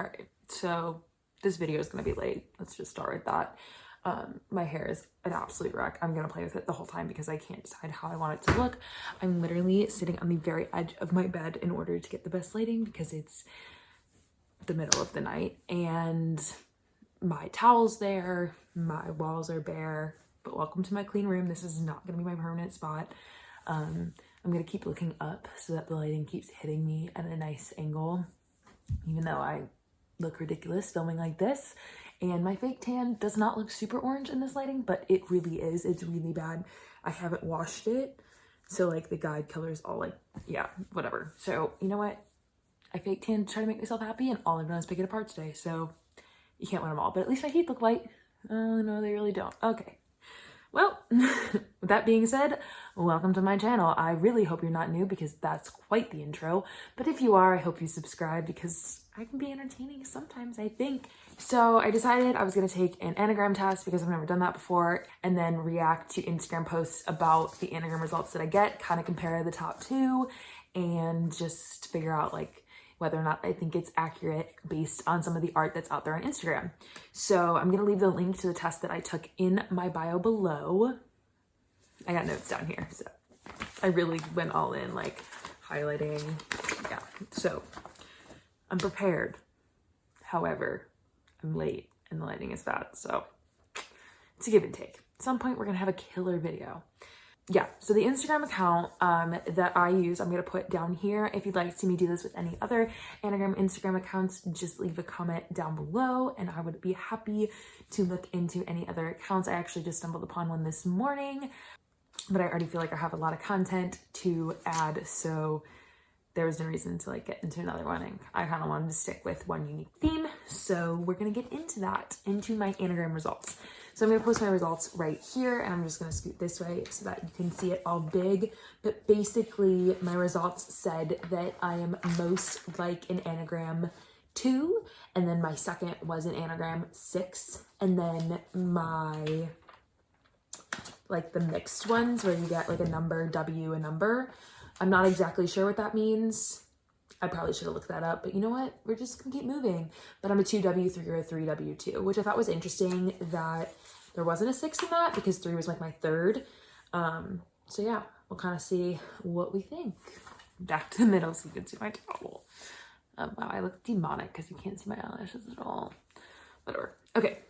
All right, so this video is gonna be late. Let's just start with that. My hair is an absolute wreck. I'm gonna play with it the whole time because I can't decide how I want it to look. I'm literally sitting on the very edge of my bed in order to get the best lighting because it's the middle of the night and my towel's there, my walls are bare, but welcome to my clean room. This is not gonna be my permanent spot. I'm gonna keep looking up so that the lighting keeps hitting me at a nice angle, even though I look ridiculous filming like this. And my fake tan does not look super orange in this lighting, but it really is. It's really bad. I haven't washed it. So like the guide color is all like, yeah, whatever. So you know what? I fake tan to try to make myself happy and all I've done is pick it apart today. So you can't win them all, but at least my teeth look white. Oh no, they really don't. Okay. Well, with that being said, welcome to my channel. I really hope you're not new because that's quite the intro. But if you are, I hope you subscribe because I can be entertaining sometimes, I think. So I decided I was going to take an enneagram test because I've never done that before, and then react to Instagram posts about the enneagram results that I get, kind of compare the top two and just figure out like whether or not I think it's accurate based on some of the art that's out there on Instagram. So I'm gonna leave the link to the test that I took in my bio below. I got notes down here, so I really went all in, like highlighting, yeah. So I'm prepared. However, I'm late and the lighting is bad, so it's a give and take. At some point we're gonna have a killer video. Yeah, so the Instagram account that I use, I'm gonna put down here. If you'd like to see me do this with any other Enneagram Instagram accounts, just leave a comment down below and I would be happy to look into any other accounts. I actually just stumbled upon one this morning, but I already feel like I have a lot of content to add, so there was no reason to like get into another one. And I kind of wanted to stick with one unique theme. So we're gonna get into that, into my Enneagram results. So I'm gonna post my results right here and I'm just gonna scoot this way so that you can see it all big. But basically my results said that I am most like an Enneagram 2, and then my second was an Enneagram 6, and then my, like the mixed ones where you get like a number, W, a number. I'm not exactly sure what that means. I probably should have looked that up, but you know what? We're just gonna keep moving. But I'm a 2W3 or a 3W2, which I thought was interesting that there wasn't a 6 in that because 3 was like my third. So yeah, we'll kind of see what we think. Back to the middle so you can see my towel. Wow, I look demonic because you can't see my eyelashes at all. Whatever. Okay.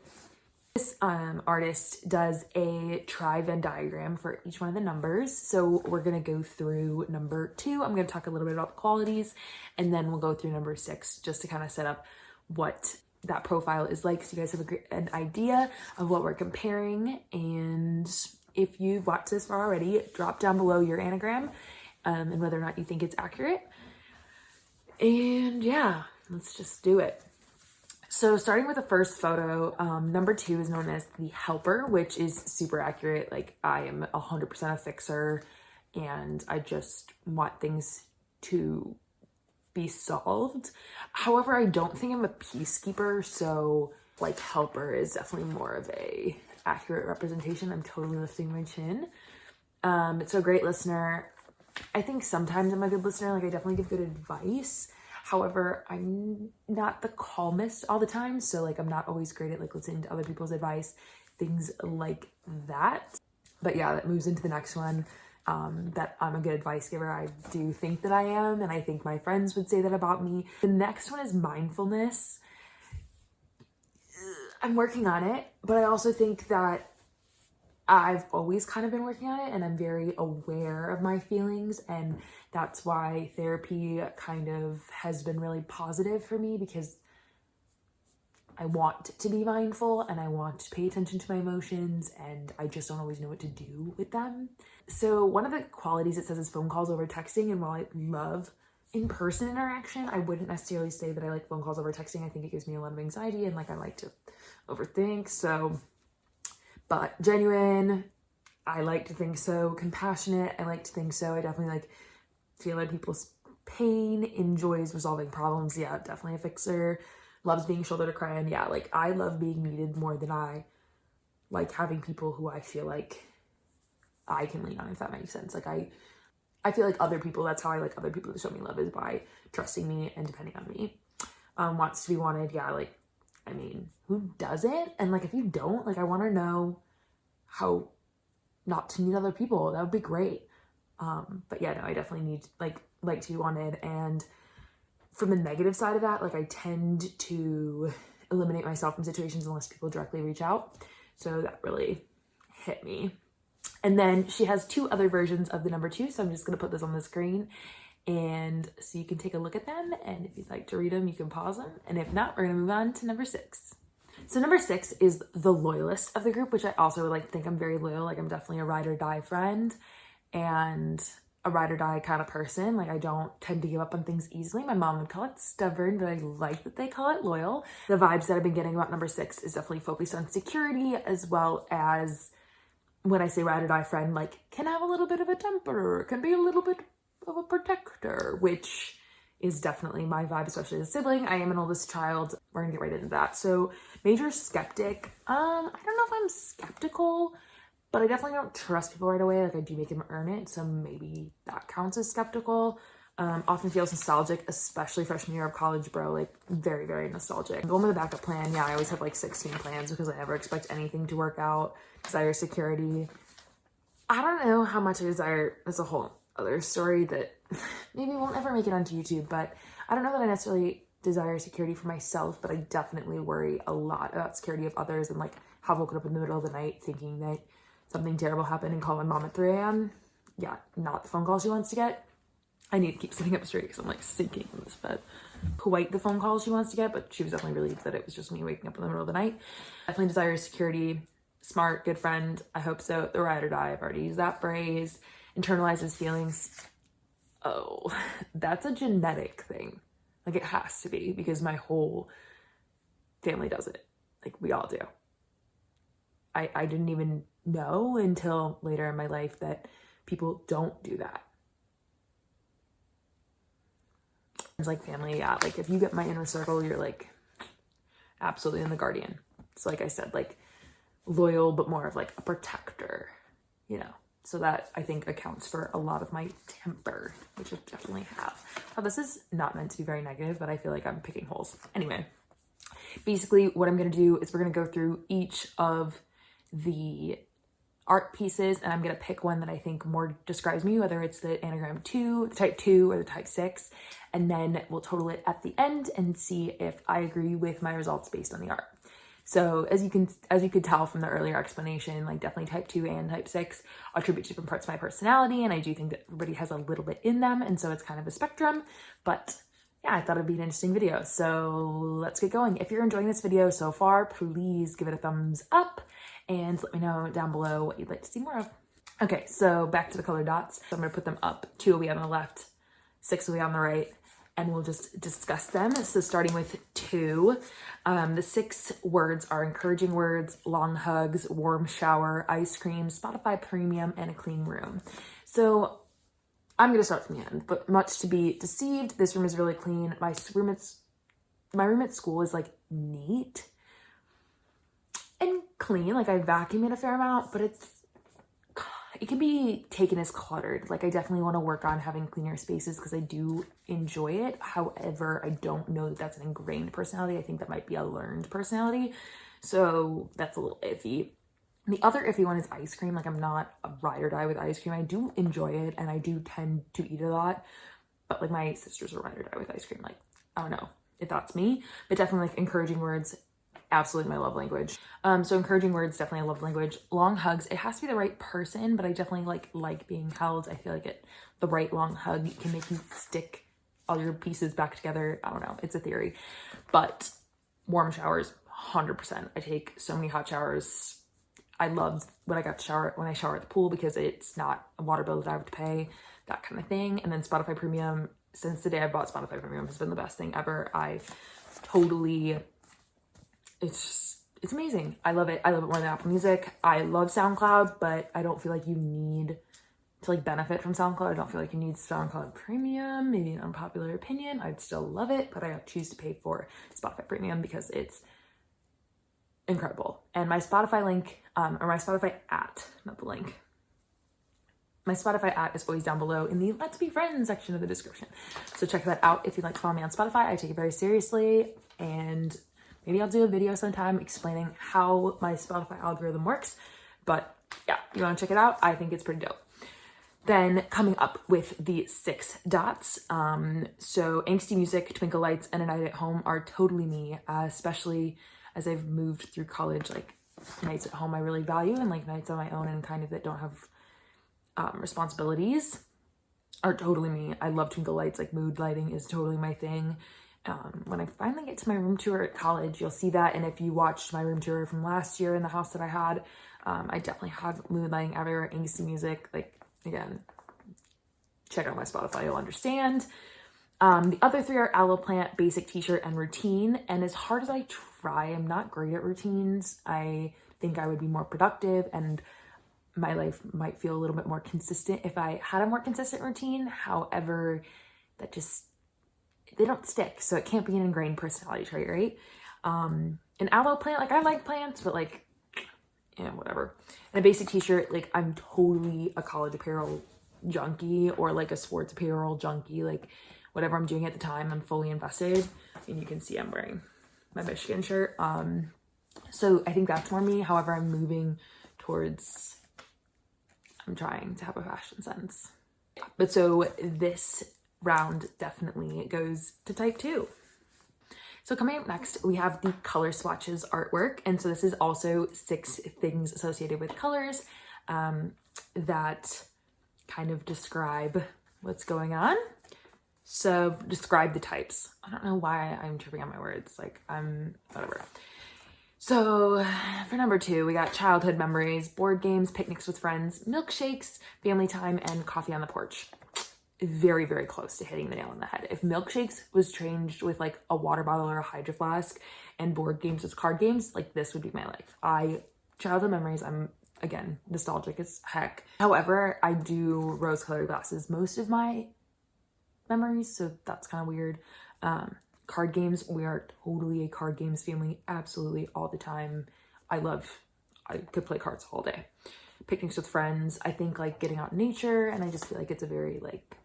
This artist does a tri-Venn diagram for each one of the numbers. So we're going to go through number 2. I'm going to talk a little bit about the qualities, and then we'll go through number 6 just to kind of set up what that profile is like so you guys have an idea of what we're comparing. And if you've watched this far already, drop down below your Enneagram and whether or not you think it's accurate. And yeah, let's just do it. So starting with the first photo, number 2 is known as the helper, which is super accurate. Like I am 100% a fixer and I just want things to be solved. However, I don't think I'm a peacekeeper. So like helper is definitely more of a accurate representation. I'm totally lifting my chin. So great listener. I think sometimes I'm a good listener. Like I definitely give good advice. However, I'm not the calmest all the time. So like, I'm not always great at like listening to other people's advice, things like that. But yeah, that moves into the next one, that I'm a good advice giver. I do think that I am. And I think my friends would say that about me. The next one is mindfulness. I'm working on it, but I also think that I've always kind of been working on it and I'm very aware of my feelings, and that's why therapy kind of has been really positive for me because I want to be mindful and I want to pay attention to my emotions, and I just don't always know what to do with them. So one of the qualities it says is phone calls over texting, and while I love in-person interaction, I wouldn't necessarily say that I like phone calls over texting. I think it gives me a lot of anxiety and like I like to overthink. So but genuine, I like to think so. Compassionate, I like to think so. I definitely like feel other people's pain, enjoys resolving problems. Yeah, definitely a fixer. Loves being shoulder to cry on. Yeah, like I love being needed more than I like having people who I feel like I can lean on, if that makes sense. Like I feel like other people, that's how I like other people to show me love, is by trusting me and depending on me. wants to be wanted. Yeah, like, I mean, who doesn't? And like, if you don't, like, I want to know how not to need other people. That would be great. But yeah, no, I definitely need like to be wanted. And from the negative side of that, like, I tend to eliminate myself from situations unless people directly reach out. So that really hit me. And then she has 2 other versions of the number 2. So I'm just going to put this on the screen and so you can take a look at them. And if you'd like to read them, you can pause them. And if not, we're going to move on to number 6. So number 6 is the loyalist of the group, which I also like think I'm very loyal. Like, I'm definitely a ride or die friend and a ride or die kind of person. Like, I don't tend to give up on things easily. My mom would call it stubborn, but I like that they call it loyal. The vibes that I've been getting about number 6 is definitely focused on security, as well as, when I say ride or die friend, like, can have a little bit of a temper, can be a little bit of a protector, which is definitely my vibe, especially as a sibling. I am an oldest child. We're gonna get right into that. So major skeptic. I don't know if I'm skeptical, but I definitely don't trust people right away. Like, I do make them earn it. So maybe that counts as skeptical. Often feels nostalgic, especially freshman year of college, bro. Like, very, very nostalgic. Going with a backup plan. Yeah, I always have like 16 plans because I never expect anything to work out. Desire security. I don't know how much I desire. That's a whole other story that maybe won't ever make it onto YouTube, but I don't know that I necessarily desire security for myself, but I definitely worry a lot about security of others, and like have woken up in the middle of the night thinking that something terrible happened and call my mom at 3 a.m. Yeah, not the phone call she wants to get. I need to keep sitting up straight because I'm like sinking in this bed. Quite the phone call she wants to get, but she was definitely relieved that it was just me waking up in the middle of the night. Definitely desire security. Smart, good friend. I hope so. The ride or die. I've already used that phrase. Internalizes feelings. Oh, that's a genetic thing. Like, it has to be, because my whole family does it. Like, we all do. I didn't even know until later in my life that people don't do that. It's like family, yeah. Like, if you get my inner circle, you're like absolutely in the guardian. So like I said, like, loyal, but more of like a protector, you know. So that, I think, accounts for a lot of my temper, which I definitely have. Now, this is not meant to be very negative, but I feel like I'm picking holes. Anyway, basically what I'm going to do is we're going to go through each of the art pieces, and I'm going to pick one that I think more describes me, whether it's the enneagram 2, the type 2, or the type 6, and then we'll total it at the end and see if I agree with my results based on the art. So as you could tell from the earlier explanation, like, definitely type 2 and type 6 attribute to different parts of my personality, and I do think that everybody has a little bit in them, and so it's kind of a spectrum. But yeah, I thought it'd be an interesting video, so let's get going. If you're enjoying this video so far, please give it a thumbs up and let me know down below what you'd like to see more of. Okay, so back to the colored dots. So I'm gonna put them up. 2 will be on the left, 6 will be on the right, and we'll just discuss them. So starting with 2, the 6 words are encouraging words, long hugs, warm shower, ice cream, Spotify premium, and a clean room. So I'm gonna start from the end, but much to be deceived, this room is really clean. My roommate's school is like neat and clean. Like, I vacuum it a fair amount, but it can be taken as cluttered. Like, I definitely want to work on having cleaner spaces because I do enjoy it. However, I don't know that that's an ingrained personality. I think that might be a learned personality. So that's a little iffy. The other iffy one is ice cream. Like, I'm not a ride or die with ice cream. I do enjoy it and I do tend to eat a lot, but like, my sister's a ride or die with ice cream. Like, I don't know if that's me, but definitely like encouraging words. Absolutely my love language. So encouraging words, definitely a love language. Long hugs, it has to be the right person, but I definitely like being held. I feel like the right long hug can make you stick all your pieces back together. I don't know, it's a theory. But warm showers, 100%. I take so many hot showers. I loved when I shower at the pool because it's not a water bill that I have to pay, that kind of thing. And then Spotify Premium, since the day I bought Spotify Premium, has been the best thing ever. It's amazing. I love it. I love it more than Apple Music. I love SoundCloud, but I don't feel like you need to like benefit from SoundCloud. I don't feel like you need SoundCloud Premium. Maybe an unpopular opinion. I'd still love it, but I choose to pay for Spotify Premium because it's incredible. And my Spotify link, or my Spotify not the link. My Spotify @ is always down below in the Let's Be Friends section of the description. So check that out if you'd like to follow me on Spotify. I take it very seriously, and maybe I'll do a video sometime explaining how my Spotify algorithm works. But yeah, you want to check it out? I think it's pretty dope. Then coming up with the 6 dots. So angsty music, twinkle lights, and a night at home are totally me, especially as I've moved through college. Like nights at home I really value, and like nights on my own and kind of that don't have responsibilities are totally me. I love twinkle lights, like mood lighting is totally my thing. When I finally get to my room tour at college, you'll see that. And if you watched my room tour from last year in the house that I had, I definitely have mood lighting everywhere, angsty music. Like, again, check out my Spotify, you'll understand. The other 3 are aloe plant, basic t-shirt, and routine. And as hard as I try, I'm not great at routines. I think I would be more productive and my life might feel a little bit more consistent if I had a more consistent routine. However, that just, they don't stick. So it can't be an ingrained personality trait, right? An aloe plant, like I like plants, but like, yeah, whatever. And a basic t-shirt, like I'm totally a college apparel junkie or like a sports apparel junkie. Like whatever I'm doing at the time, I'm fully invested. And you can see I'm wearing my Michigan shirt. So I think that's more me. However, I'm moving towards, I'm trying to have a fashion sense. But so this round definitely goes to type 2. So coming up next, we have the color swatches artwork. And so this is also 6 things associated with colors that kind of describe what's going on. So describe the types. I don't know why I'm tripping on my words. Like whatever. So for number 2, we got childhood memories, board games, picnics with friends, milkshakes, family time, and coffee on the porch. Very, very close to hitting the nail on the head. If milkshakes was changed with like a water bottle or a hydro flask and board games was card games, like this would be my life. Childhood memories, I'm again, nostalgic as heck. However, I do rose colored glasses most of my memories, so that's kind of weird. Card games, we are totally a card games family, absolutely all the time. I could play cards all day. Picnics with friends, I think like getting out in nature, and I just feel like it's a very like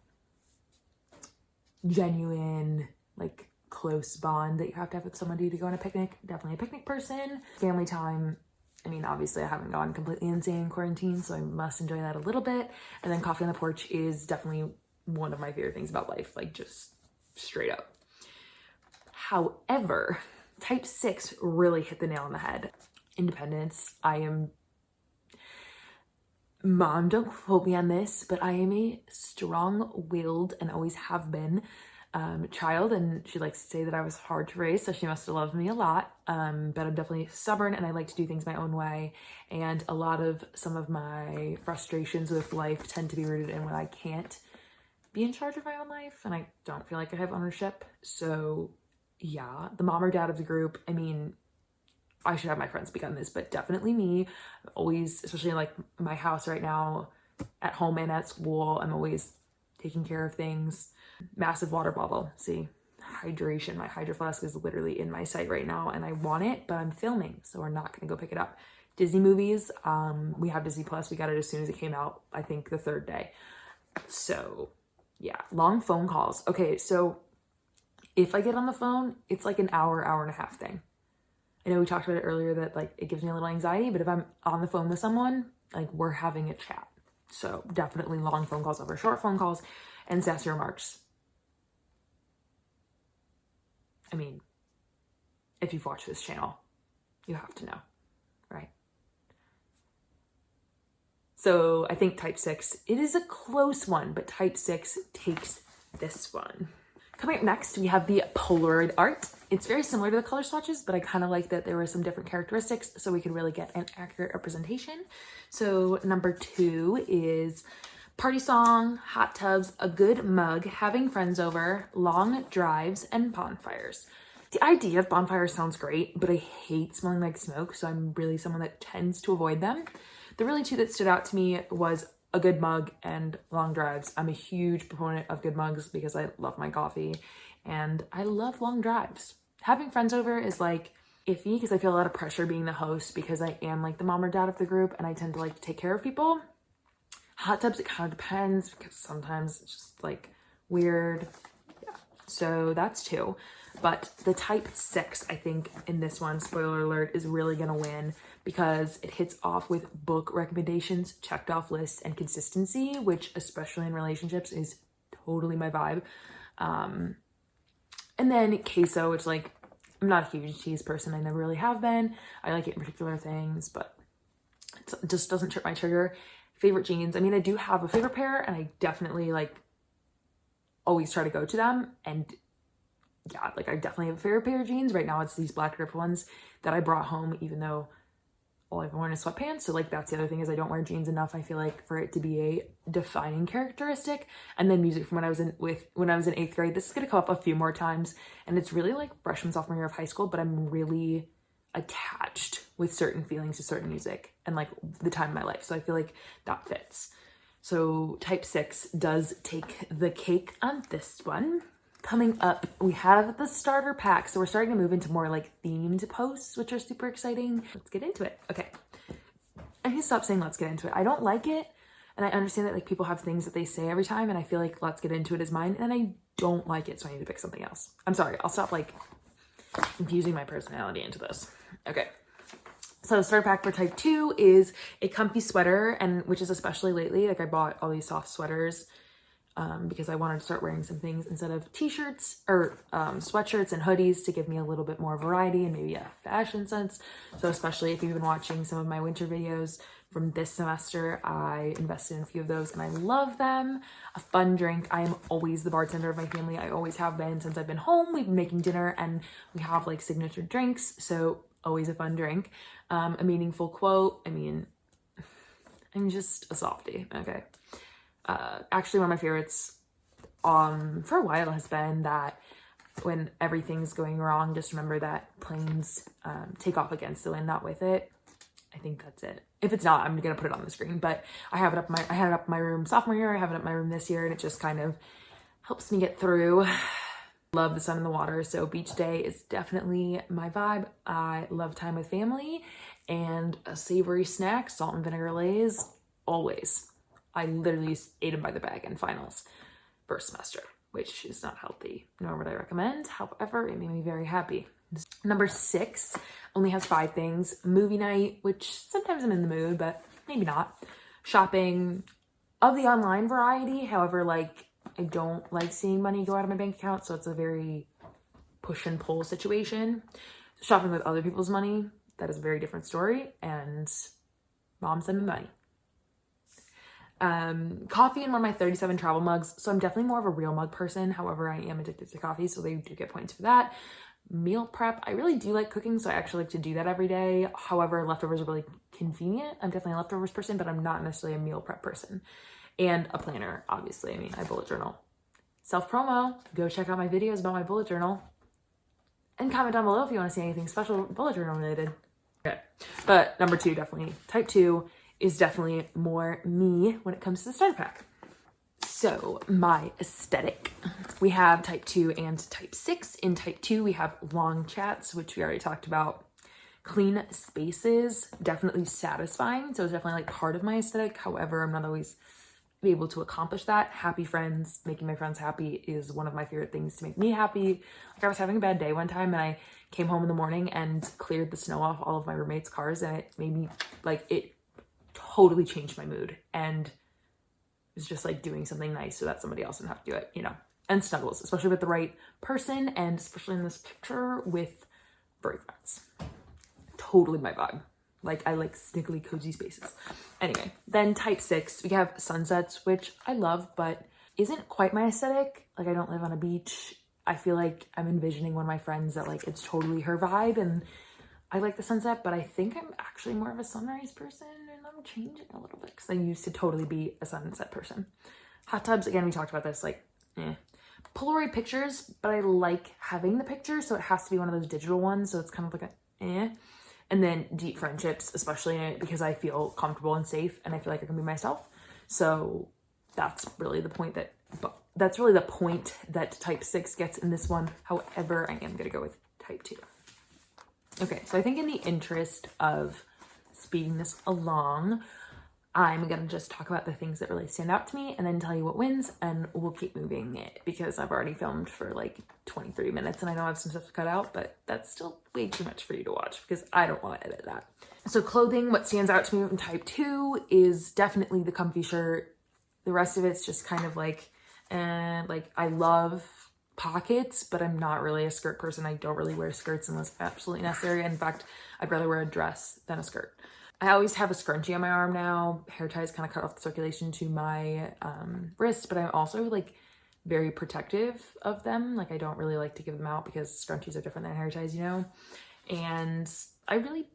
genuine, like close bond that you have to have with somebody to go on a picnic. Definitely a picnic person. Family time, I mean, obviously I haven't gone completely insane in quarantine, so I must enjoy that a little bit. And then coffee on the porch is definitely one of my favorite things about life, like just straight up. However, type 6 really hit the nail on the head. Independence. Mom, don't quote me on this, but I am a strong-willed and always have been child, and she likes to say that I was hard to raise, so she must have loved me a lot. But I'm definitely stubborn, and I like to do things my own way. And a lot of some of my frustrations with life tend to be rooted in when I can't be in charge of my own life, and I don't feel like I have ownership. So yeah, the mom or dad of the group, I mean, I should have my friends speak on this, but definitely me. Always, especially in like my house right now, at home and at school, I'm always taking care of things. Massive water bottle. See, hydration. My hydro flask is literally in my sight right now, and I want it, but I'm filming, so we're not gonna go pick it up. Disney movies. We have Disney Plus. We got it as soon as it came out, I think the 3rd day. So yeah, long phone calls. Okay, so if I get on the phone, it's like an hour and a half thing. I know we talked about it earlier that like it gives me a little anxiety, but if I'm on the phone with someone, like we're having a chat. So definitely long phone calls over short phone calls and sassy remarks. I mean, if you've watched this channel, you have to know, right? So I think type 6, it is a close one, but type 6 takes this one. Coming up next, we have the Polaroid art. It's very similar to the color swatches, but I kind of like that there were some different characteristics so we could really get an accurate representation. So number 2 is party song, hot tubs, a good mug, having friends over, long drives, and bonfires. The idea of bonfires sounds great, but I hate smelling like smoke, so I'm really someone that tends to avoid them. The really 2 that stood out to me was a good mug and long drives. I'm a huge proponent of good mugs because I love my coffee and I love long drives. Having friends over is like iffy because I feel a lot of pressure being the host because I am like the mom or dad of the group and I tend to like to take care of people. Hot tubs, it kind of depends because sometimes it's just like weird. Yeah, so that's 2. But the type 6, I think in this one, spoiler alert, is really gonna win because it hits off with book recommendations, checked off lists, and consistency, which especially in relationships is totally my vibe. And then queso, which like, I'm not a huge cheese person. I never really have been. I like it in particular things, but it just doesn't trip my trigger. Favorite jeans. I mean, I do have a favorite pair and I definitely like always try to go to them. And yeah, like I definitely have a favorite pair of jeans. Right now it's these black ripped ones that I brought home, even though all I've worn is sweatpants. So like that's the other thing, is I don't wear jeans enough, I feel like, for it to be a defining characteristic. And then music from when I was in 8th grade. This is gonna come up a few more times, and it's really like freshman, sophomore year of high school, but I'm really attached with certain feelings to certain music and like the time of my life. So I feel like that fits. So type 6 does take the cake on this one. Coming up, we have the starter pack. So we're starting to move into more like themed posts, which are super exciting. Let's get into it. Okay. I need to stop saying let's get into it. I don't like it. And I understand that like people have things that they say every time, and I feel like let's get into it is mine, and I don't like it, so I need to pick something else. I'm sorry. I'll stop like infusing my personality into this. Okay. So the starter pack for type 2 is a comfy sweater, and which is especially lately, like I bought all these soft sweaters because I wanted to start wearing some things instead of t-shirts or sweatshirts and hoodies to give me a little bit more variety and maybe a fashion sense. So especially if you've been watching some of my winter videos from this semester, I invested in a few of those and I love them. A fun drink. I am always the bartender of my family. I always have been since I've been home. We've been making dinner and we have like signature drinks. So always a fun drink. A meaningful quote. I mean, I'm just a softie. Okay. Actually, one of my favorites for a while has been that when everything's going wrong, just remember that planes take off against the wind, not with it. I think that's it. If it's not, I'm gonna put it on the screen. But I had it up in my room sophomore year. I have it up in my room this year, and it just kind of helps me get through. Love the sun and the water, so beach day is definitely my vibe. I love time with family and a savory snack, salt and vinegar Lay's, always. I literally ate them by the bag in finals first semester, which is not healthy, nor would I recommend. However, it made me very happy. Number 6 only has 5 things. Movie night, which sometimes I'm in the mood, but maybe not. Shopping of the online variety. However, like I don't like seeing money go out of my bank account, so it's a very push and pull situation. Shopping with other people's money, that is a very different story, and mom sent me money. Coffee in one of my 37 travel mugs, so I'm definitely more of a real mug person. However, I am addicted to coffee, so they do get points for that. Meal prep, I really do like cooking, so I actually like to do that every day. However, leftovers are really convenient. I'm definitely a leftovers person, but I'm not necessarily a meal prep person. And a planner, obviously. I mean, I bullet journal. Self-promo, go check out my videos about my bullet journal. And comment down below if you want to see anything special bullet journal related. Okay, but number 2, definitely. Type 2 is definitely more me when it comes to the starter pack. So my aesthetic, we have type 2 and type 6. In type 2, we have long chats, which we already talked about. Clean spaces, definitely satisfying. So it's definitely like part of my aesthetic. However, I'm not always able to accomplish that. Happy friends, making my friends happy is one of my favorite things to make me happy. Like I was having a bad day one time and I came home in the morning and cleared the snow off all of my roommates' cars, and it made me like, it totally changed my mood, and it's just like doing something nice so that somebody else doesn't have to do it, you know. And snuggles, especially with the right person, and especially in this picture with furry friends. Totally my vibe. Like I like sniggly cozy spaces. Anyway, then type 6, we have sunsets, which I love, but isn't quite my aesthetic. Like I don't live on a beach. I feel like I'm envisioning one of my friends that like it's totally her vibe, and I like the sunset, but I think I'm actually more of a sunrise person, and I'm changing a little bit because I used to totally be a sunset person. Hot tubs, again, we talked about this, like, Polaroid pictures, but I like having the picture, so it has to be one of those digital ones, so it's kind of like a And then deep friendships, especially because I feel comfortable and safe, and I feel like I can be myself. So that's really the point that type 6 gets in this one. However, I am going to go with type 2. Okay, so I think in the interest of speeding this along, I'm gonna just talk about the things that really stand out to me and then tell you what wins, and we'll keep moving it because I've already filmed for like 23 minutes and I know I have some stuff to cut out, but that's still way too much for you to watch because I don't want to edit that. So clothing, what stands out to me from type 2 is definitely the comfy shirt. The rest of it's just kind of like I love pockets, but I'm not really a skirt person. I don't really wear skirts unless absolutely necessary. In fact, I'd rather wear a dress than a skirt. I always have a scrunchie on my arm now. Hair ties kind of cut off the circulation to my wrist, but I'm also like very protective of them. Like I don't really like to give them out because scrunchies are different than hair ties, you know? And I really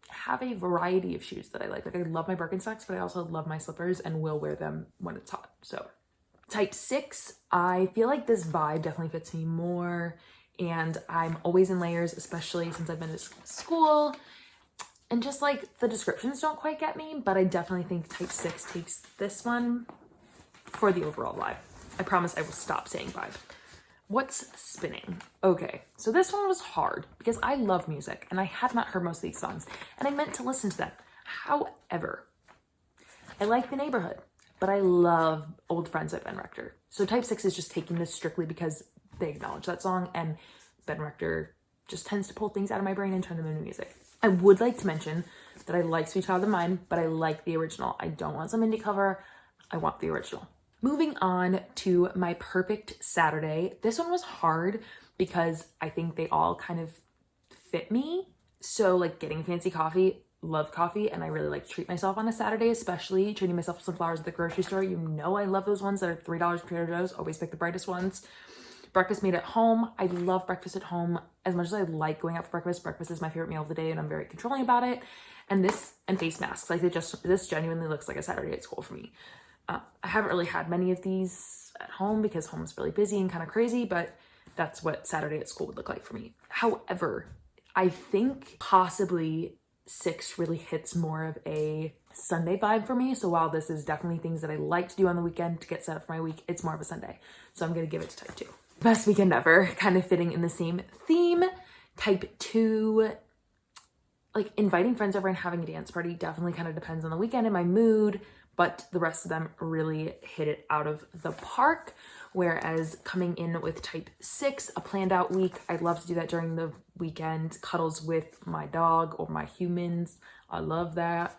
have a variety of shoes that I like. Like I love my Birkenstocks, but I also love my slippers and will wear them when it's hot. So type 6, I feel like this vibe definitely fits me more. And I'm always in layers, especially since I've been to school. And just like the descriptions don't quite get me, but I definitely think type 6 takes this one for the overall vibe. I promise I will stop saying vibe. What's spinning? Okay, so this one was hard because I love music and I had not heard most of these songs and I meant to listen to them. However, I like The Neighborhood, but I love Old Friends by Ben Rector. So type 6 is just taking this strictly because they acknowledge that song, and Ben Rector just tends to pull things out of my brain and turn them into music. I would like to mention that I like Sweet Child of Mine, but I like the original. I don't want some indie cover. I want the original. Moving on to my perfect Saturday. This one was hard because I think they all kind of fit me. So like getting fancy coffee, love coffee, and I really like to treat myself on a Saturday, especially treating myself to some flowers at the grocery store. You know I love those ones that are $3 Trader Joe's. Always pick the brightest ones. Breakfast made at home. I love breakfast at home. As much as I like going out for breakfast, breakfast is my favorite meal of the day and I'm very controlling about it. And face masks, like this genuinely looks like a Saturday at school for me. I haven't really had many of these at home because home's really busy and kind of crazy, but that's what Saturday at school would look like for me. However, I think possibly 6 really hits more of a Sunday vibe for me. So while this is definitely things that I like to do on the weekend to get set up for my week, it's more of a Sunday. So I'm going to give it to type 2. Best weekend ever, kind of fitting in the same theme. Type 2, like inviting friends over and having a dance party definitely kind of depends on the weekend and my mood, but the rest of them really hit it out of the park. Whereas coming in with type 6, a planned out week, I'd love to do that during the weekend. Cuddles with my dog or my humans, I love that.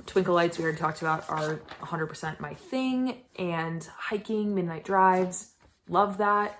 Twinkle lights we already talked about are 100% my thing. And hiking, midnight drives, love that.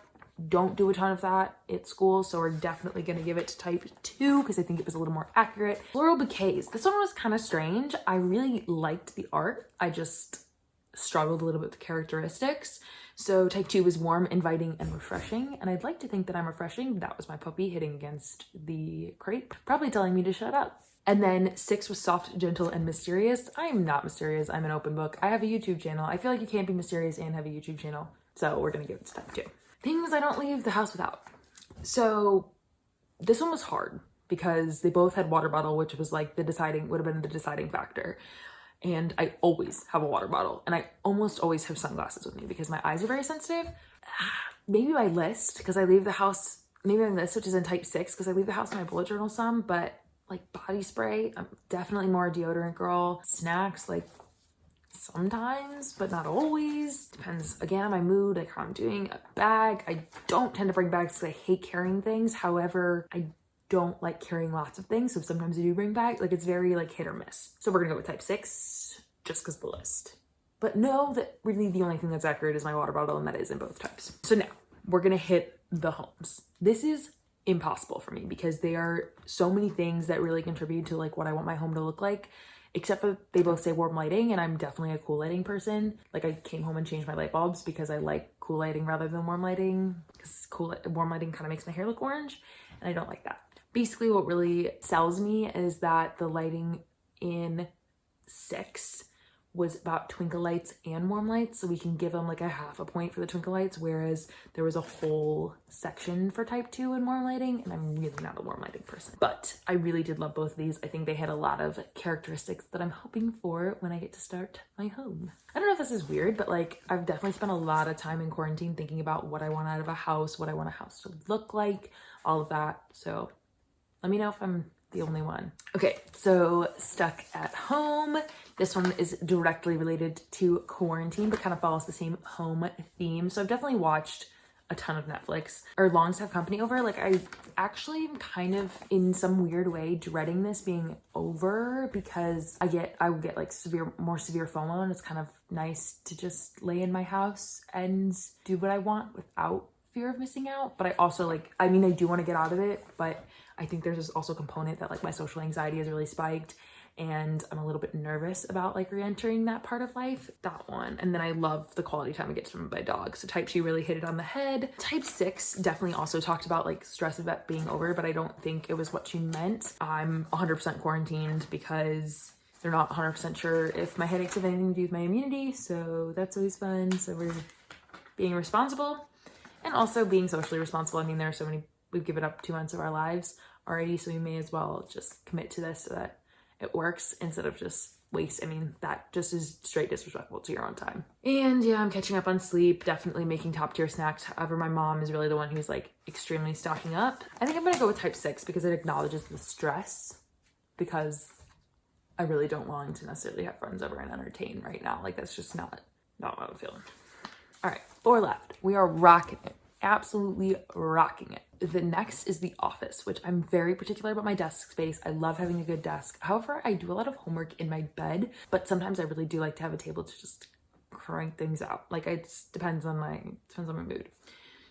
Don't do a ton of that at school, so we're definitely going to give it to type 2 because I think it was a little more accurate. Floral bouquets. This one was kind of strange. I really liked the art. I just struggled a little bit with the characteristics. So type 2 was warm, inviting, and refreshing. And I'd like to think that I'm refreshing. That was my puppy hitting against the crate, probably telling me to shut up. And then 6 was soft, gentle, and mysterious. I am not mysterious. I'm an open book. I have a YouTube channel. I feel like you can't be mysterious and have a YouTube channel. So we're going to give it to type 2. Things I don't leave the house without. So this one was hard because they both had water bottle, which was like would have been the deciding factor. And I always have a water bottle and I almost always have sunglasses with me because my eyes are very sensitive. Maybe my list, because I leave the house, maybe my list, which is in type 6, because I leave the house in my bullet journal some, but like body spray, I'm definitely more a deodorant girl. Snacks, like sometimes, but not always. Depends again on my mood, like how I'm doing. A bag, I don't tend to bring bags because I hate carrying things. However, I don't like carrying lots of things, so sometimes I do bring bags. Like it's very like hit or miss. So we're gonna go with type 6 just because the list. But know that really the only thing that's accurate is my water bottle, and that is in both types. So now we're gonna hit the homes. This is impossible for me because there are so many things that really contribute to like what I want my home to look like, except for they both say warm lighting, and I'm definitely a cool lighting person. Like I came home and changed my light bulbs because I like cool lighting rather than warm lighting, because warm lighting kind of makes my hair look orange and I don't like that. Basically what really sells me is that the lighting in 6 was about twinkle lights and warm lights, so we can give them like a half a point for the twinkle lights, whereas there was a whole section for type 2 in warm lighting, and I'm really not a warm lighting person. But I really did love both of these. I think they had a lot of characteristics that I'm hoping for when I get to start my home. I don't know if this is weird, but like I've definitely spent a lot of time in quarantine thinking about what I want out of a house, what I want a house to look like, all of that. So let me know if I'm the only one. Okay, so stuck at home. This one is directly related to quarantine, but kind of follows the same home theme. So I've definitely watched a ton of Netflix. Our longs have company over. Like, I actually am kind of in some weird way dreading this being over, because I would get like more severe FOMO, and it's kind of nice to just lay in my house and do what I want without fear of missing out. But I also I do want to get out of it, but I think there's also a component that like my social anxiety has really spiked, and I'm a little bit nervous about like re-entering that part of life. That one. And then I love the quality time I get from my dog. So type 2 really hit it on the head. Type 6 definitely also talked about like stress of that being over, but I don't think it was what she meant. I'm 100% quarantined because they're not 100% sure if my headaches have anything to do with my immunity. So that's always fun. So we're being responsible and also being socially responsible. I mean, there are so many, we've given up 2 months of our lives already, so we may as well just commit to this so that it works instead of just waste. I mean, that just is straight disrespectful to your own time. And yeah, I'm catching up on sleep, definitely making top tier snacks. However, my mom is really the one who's like extremely stocking up. I think I'm gonna go with type 6 because it acknowledges the stress, because I really don't want to necessarily have friends over and entertain right now. Like, that's just not what I'm feeling. All right, 4 left. We are rocking it. Absolutely rocking it. The next is The Office, which I'm very particular about my desk space. I love having a good desk. However, I do a lot of homework in my bed, but sometimes I really do like to have a table to just crank things out. Like, it depends on my mood.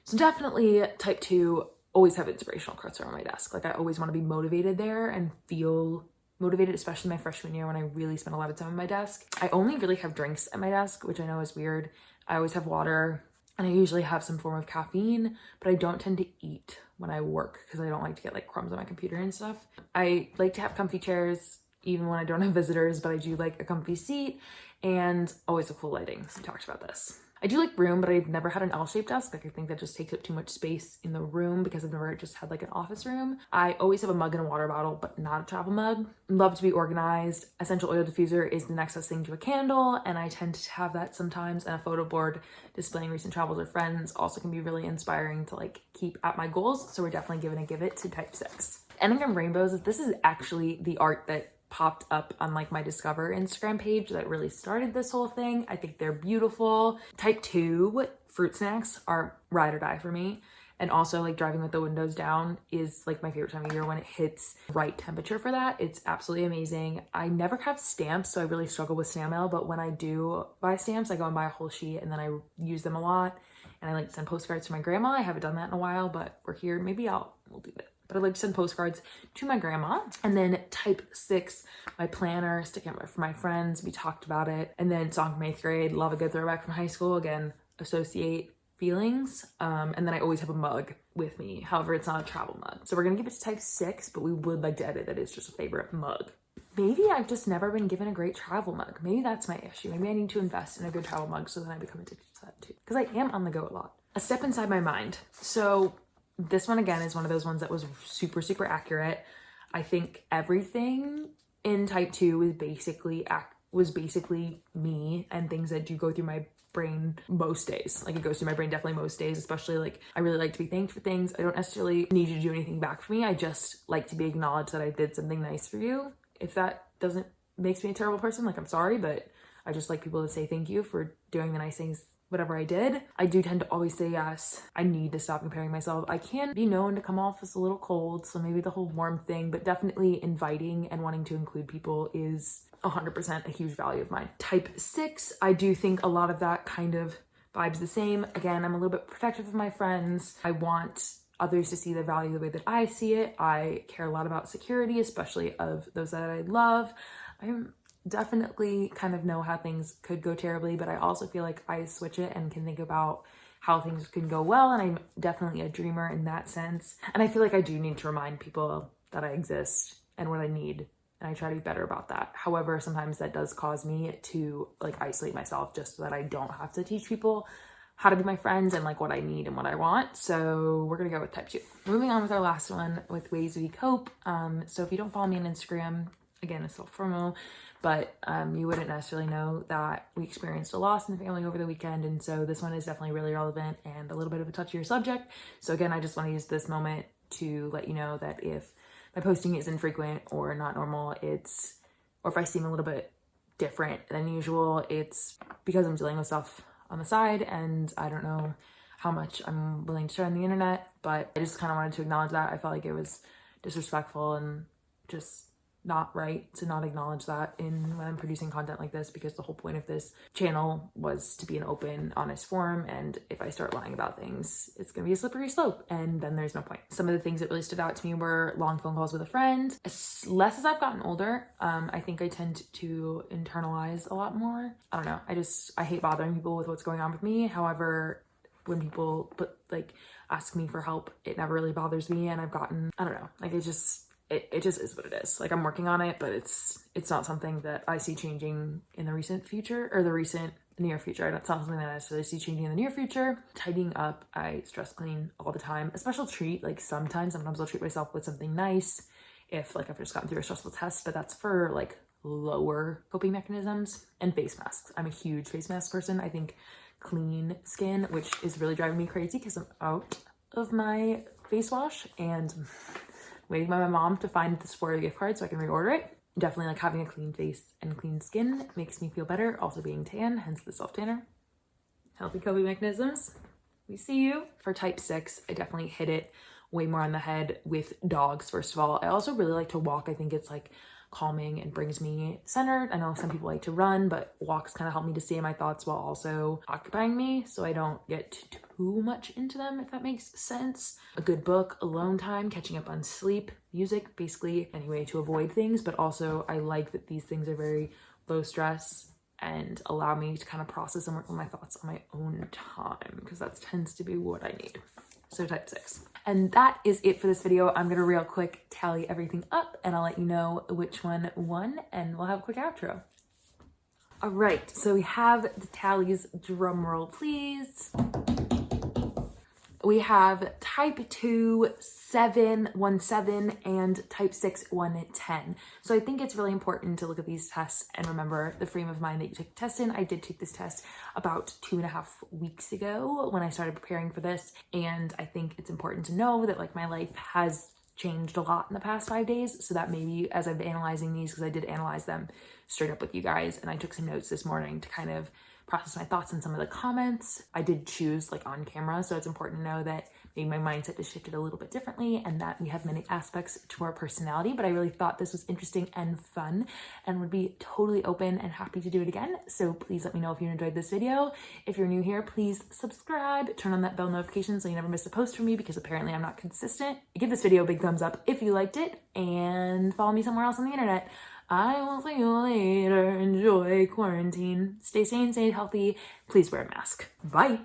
So definitely type 2, always have inspirational quotes around my desk. Like, I always want to be motivated there and feel motivated, especially my freshman year when I really spent a lot of time on my desk. I only really have drinks at my desk, which I know is weird. I always have water, and I usually have some form of caffeine, but I don't tend to eat when I work because I don't like to get like crumbs on my computer and stuff. I like to have comfy chairs even when I don't have visitors, but I do like a comfy seat and always a cool lighting. So we talked about this. I do like room, but I've never had an L-shaped desk. Like, I think that just takes up too much space in the room because I've never just had like an office room. I always have a mug and a water bottle, but not a travel mug. Love to be organized. Essential oil diffuser is the next best thing to a candle, and I tend to have that sometimes. And a photo board displaying recent travels or friends also can be really inspiring to like keep at my goals. So we're definitely giving a give it to type 6. Enneagram rainbows. This is actually the art that popped up on like my Discover Instagram page that really started this whole thing. I think they're beautiful. Type 2 fruit snacks are ride or die for me. And also like driving with the windows down is like my favorite time of year when it hits the right temperature for that. It's absolutely amazing. I never have stamps, so I really struggle with snail mail, but when I do buy stamps, I go and buy a whole sheet and then I use them a lot. And I like to send postcards to my grandma. I haven't done that in a while, but we're here. Maybe we'll do that. But I like to send postcards to my grandma. And then type 6, my planner, sticking up for my friends. We talked about it. And then song from 8th grade, love a good throwback from high school. Again, associate feelings. And then I always have a mug with me. However, it's not a travel mug. So we're gonna give it to type 6, but we would like to edit that it's just a favorite mug. Maybe I've just never been given a great travel mug. Maybe that's my issue. Maybe I need to invest in a good travel mug so then I become addicted to that too. Because I am on the go a lot. A step inside my mind. So this one again is one of those ones that was super, super accurate. I think everything in type 2 was basically me and things that do go through my brain most days. Like, it goes through my brain definitely most days, especially like I really like to be thanked for things. I don't necessarily need you to do anything back for me. I just like to be acknowledged that I did something nice for you. If that makes me a terrible person, like, I'm sorry, but I just like people to say thank you for doing the nice things. Whatever I did, I do tend to always say yes. I need to stop comparing myself. I can be known to come off as a little cold, so maybe the whole warm thing, but definitely inviting and wanting to include people is 100% a huge value of mine. Type 6, I do think a lot of that kind of vibes the same. Again, I'm a little bit protective of my friends. I want others to see the value the way that I see it. I care a lot about security, especially of those that I love. I'm definitely kind of know how things could go terribly, but I also feel like I switch it and can think about how things can go well, and I'm definitely a dreamer in that sense. And I feel like I do need to remind people that I exist and what I need, and I try to be better about that. However, sometimes that does cause me to like isolate myself just so that I don't have to teach people how to be my friends and like what I need and what I want. So we're gonna go with type 2. Moving on with our last one with ways we cope. So if you don't follow me on Instagram, again, it's self-promo, but you wouldn't necessarily know that we experienced a loss in the family over the weekend. And so this one is definitely really relevant and a little bit of a touchier subject. So again, I just want to use this moment to let you know that if my posting is infrequent or not normal, or if I seem a little bit different than usual, it's because I'm dealing with stuff on the side and I don't know how much I'm willing to share on the internet, but I just kind of wanted to acknowledge that. I felt like it was disrespectful and just not right to not acknowledge that when I'm producing content like this, because the whole point of this channel was to be an open, honest forum, and if I start lying about things, it's gonna be a slippery slope, and then there's no point. Some of the things that really stood out to me were long phone calls with a friend. Less as I've gotten older, I think I tend to internalize a lot more. I don't know, I hate bothering people with what's going on with me. However, when people ask me for help, it never really bothers me, and I've gotten, I don't know, like it just is what it is. Like I'm working on it, but it's not something that I see changing in the recent future or the recent near future. It's not something that I necessarily see changing in the near future. Tidying up, I stress clean all the time. A special treat, like sometimes I'll treat myself with something nice if I've just gotten through a stressful test, but that's for like lower coping mechanisms. And face masks. I'm a huge face mask person. I think clean skin, which is really driving me crazy because I'm out of my face wash and waiting by my mom to find the Sephora gift card so I can reorder it. Definitely having a clean face and clean skin makes me feel better. Also being tan, hence the self tanner. Healthy coping mechanisms. We see you. For type 6, I definitely hit it way more on the head with dogs, first of all. I also really like to walk. I think it's calming and brings me centered. I know some people like to run, but walks kind of help me to stay in my thoughts while also occupying me so I don't get too much into them, if that makes sense. A good book, alone time, catching up on sleep, music, basically any way to avoid things, but also I like that these things are very low stress and allow me to kind of process and work on my thoughts on my own time, because that tends to be what I need. So type 6. And that is it for this video. I'm gonna real quick tally everything up and I'll let you know which one won and we'll have a quick outro. All right, so we have the tallies, drum roll please. We have type 2, 717 and type 6, 110. So I think it's really important to look at these tests and remember the frame of mind that you take the test in. I did take this test about 2.5 weeks ago when I started preparing for this. And I think it's important to know that my life has changed a lot in the past 5 days. So that maybe as I've been analyzing these, because I did analyze them straight up with you guys, and I took some notes this morning to kind of process my thoughts on some of the comments. I did choose on camera, so it's important to know that maybe my mindset has shifted a little bit differently and that we have many aspects to our personality, but I really thought this was interesting and fun and would be totally open and happy to do it again. So please let me know if you enjoyed this video. If you're new here, please subscribe, turn on that bell notification so you never miss a post from me, because apparently I'm not consistent. Give this video a big thumbs up if you liked it, and follow me somewhere else on the internet. I will see you later. Enjoy quarantine. Stay sane, stay healthy. Please wear a mask. Bye.